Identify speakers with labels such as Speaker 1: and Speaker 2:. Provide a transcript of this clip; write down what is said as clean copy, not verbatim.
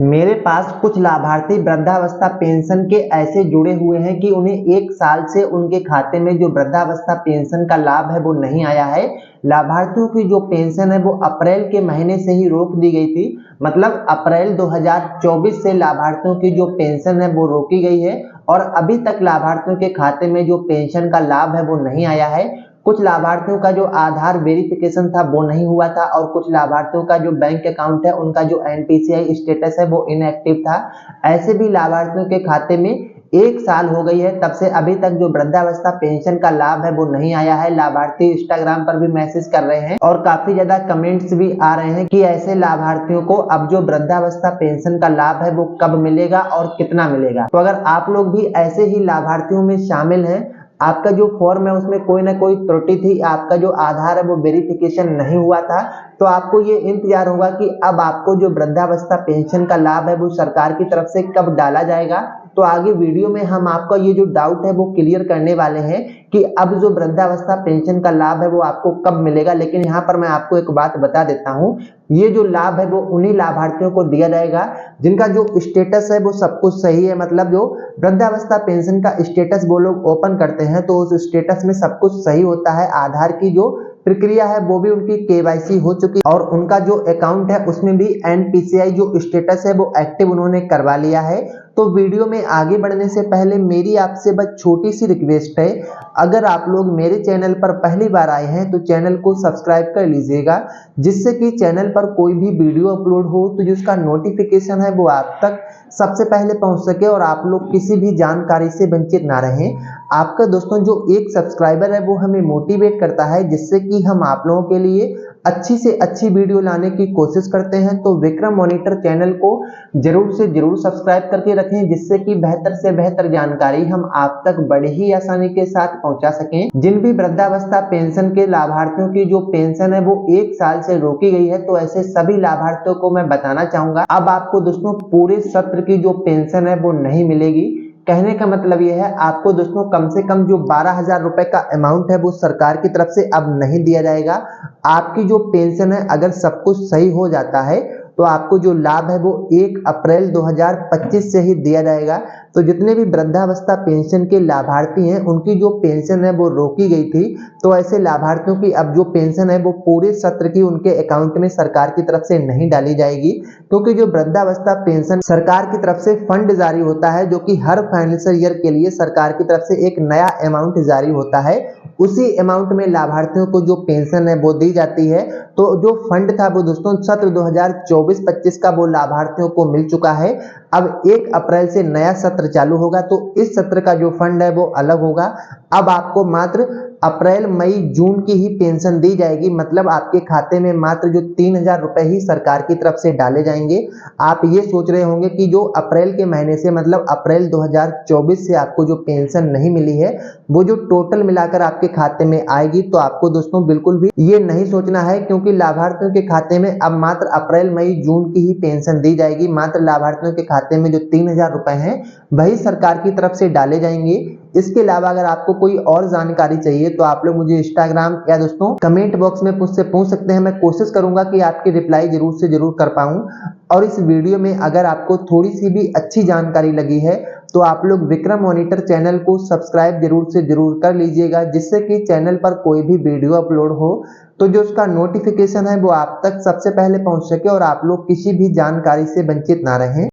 Speaker 1: मेरे पास कुछ लाभार्थी वृद्धावस्था पेंशन के ऐसे जुड़े हुए हैं कि उन्हें 1 साल से उनके खाते में जो वृद्धावस्था पेंशन का लाभ है वो नहीं आया है। लाभार्थियों की जो पेंशन है वो अप्रैल के महीने से ही रोक दी गई थी। मतलब अप्रैल 2024 से लाभार्थियों की जो पेंशन है वो रोकी गई है और अभी तक लाभार्थियों के खाते में जो पेंशन का लाभ है वो नहीं आया है। कुछ लाभार्थियों का जो आधार वेरिफिकेशन था वो नहीं हुआ था और कुछ लाभार्थियों का जो बैंक अकाउंट है उनका जो एनपीसीआई स्टेटस है वो इनएक्टिव था। ऐसे भी लाभार्थियों के खाते में 1 साल हो गई है, तब से अभी तक जो वृद्धावस्था पेंशन का लाभ है वो नहीं आया है। लाभार्थी इंस्टाग्राम पर भी मैसेज कर रहे हैं और काफी ज्यादा कमेंट्स भी आ रहे हैं कि ऐसे लाभार्थियों को अब जो वृद्धावस्था पेंशन का लाभ है वो कब मिलेगा और कितना मिलेगा। तो अगर आप लोग भी ऐसे ही लाभार्थियों में शामिल हैं, आपका जो फॉर्म है उसमें कोई ना कोई त्रुटि थी, आपका जो आधार है वो वेरिफिकेशन नहीं हुआ था, तो आपको ये इंतजार होगा कि अब आपको जो वृद्धावस्था पेंशन का लाभ है वो सरकार की तरफ से कब डाला जाएगा। तो आगे वीडियो में हम आपका ये जो डाउट है वो क्लियर करने वाले हैं कि अब जो वृद्धावस्था पेंशन का लाभ है वो आपको कब मिलेगा। लेकिन यहाँ पर मैं आपको एक बात बता देता हूँ, ये जो लाभ है वो उन्हीं लाभार्थियों को दिया जाएगा जिनका जो स्टेटस है वो सब कुछ सही है। मतलब जो वृद्धावस्था पेंशन का स्टेटस वो लोग ओपन करते हैं तो उस स्टेटस में सब कुछ सही होता है। आधार की जो प्रक्रिया है वो भी उनकी केवाईसी हो चुकी और उनका जो अकाउंट है उसमें भी एनपीसीआई जो स्टेटस है वो एक्टिव उन्होंने करवा लिया है। तो वीडियो में आगे बढ़ने से पहले मेरी आपसे बस छोटी सी रिक्वेस्ट है, अगर आप लोग मेरे चैनल पर पहली बार आए हैं तो चैनल को सब्सक्राइब कर लीजिएगा, जिससे कि चैनल पर कोई भी वीडियो अपलोड हो तो जिसका नोटिफिकेशन है वो आप तक सबसे पहले पहुंच सके और आप लोग किसी भी जानकारी से वंचित ना रहें। आपका दोस्तों जो एक सब्सक्राइबर है वो हमें मोटिवेट करता है, जिससे कि हम आप लोगों के लिए अच्छी से अच्छी वीडियो लाने की कोशिश करते हैं। तो विक्रम मॉनिटर चैनल को जरूर से जरूर सब्सक्राइब करके रखें, जिससे कि बेहतर से बेहतर जानकारी हम आप तक बड़े ही आसानी के साथ पहुंचा सकें। जिन भी वृद्धावस्था पेंशन के लाभार्थियों की जो पेंशन है वो 1 साल से रोकी गई है, तो ऐसे सभी लाभार्थियों को मैं बताना चाहूंगा अब आपको दोस्तों पूरे सत्र की जो पेंशन है वो नहीं मिलेगी। कहने का मतलब यह है आपको दोस्तों कम से कम जो 12,000 रुपए का अमाउंट है वो सरकार की तरफ से अब नहीं दिया जाएगा। आपकी जो पेंशन है अगर सब कुछ सही हो जाता है तो आपको जो लाभ है वो 1 अप्रैल 2025 से ही दिया जाएगा। तो जितने भी वृद्धावस्था पेंशन के लाभार्थी हैं उनकी जो पेंशन है वो रोकी गई थी, तो ऐसे लाभार्थियों की अब जो पेंशन है वो पूरे सत्र की उनके अकाउंट में सरकार की तरफ से नहीं डाली जाएगी, क्योंकि जो वृद्धावस्था पेंशन सरकार की तरफ से फंड जारी होता है, जो कि हर फाइनेंशियल ईयर के लिए सरकार की तरफ से एक नया अमाउंट जारी होता है, उसी अमाउंट में लाभार्थियों को जो पेंशन है वो दी जाती है। तो जो फंड था वो दोस्तों सत्र 2024-25 का वो लाभार्थियों को मिल चुका है। अब 1 अप्रैल से नया सत्र चालू होगा, तो इस सत्र का जो फंड है वो अलग होगा। अब आपको मात्र अप्रैल मई जून की ही पेंशन दी जाएगी। मतलब आपके खाते में मात्र जो 3,000 रुपए ही सरकार की तरफ से डाले जाएंगे। आप ये सोच रहे होंगे कि जो अप्रैल के महीने से मतलब अप्रैल 2024 से आपको जो पेंशन नहीं मिली है वो जो टोटल मिलाकर आपके खाते में आएगी, तो आपको दोस्तों बिल्कुल भी ये नहीं सोचना है, क्योंकि लाभार्थियों के खाते में अब मात्र अप्रैल मई जून की ही पेंशन दी जाएगी। मात्र लाभार्थियों के खाते में जो 3,000 रुपए हैं वही सरकार की तरफ से डाले जाएंगे। इसके अलावा अगर आपको कोई और जानकारी चाहिए तो आप लोग मुझे इंस्टाग्राम या दोस्तों कमेंट बॉक्स में मुझसे पूछ सकते हैं। मैं कोशिश करूंगा कि आपकी रिप्लाई जरूर से जरूर कर पाऊं। और इस वीडियो में अगर आपको थोड़ी सी भी अच्छी जानकारी लगी है तो आप लोग विक्रम मॉनिटर चैनल को सब्सक्राइब जरूर से जरूर कर लीजिएगा, जिससे कि चैनल पर कोई भी वीडियो अपलोड हो तो जो उसका नोटिफिकेशन है वो आप तक सबसे पहले पहुंच सके और आप लोग किसी भी जानकारी से वंचित ना रहें।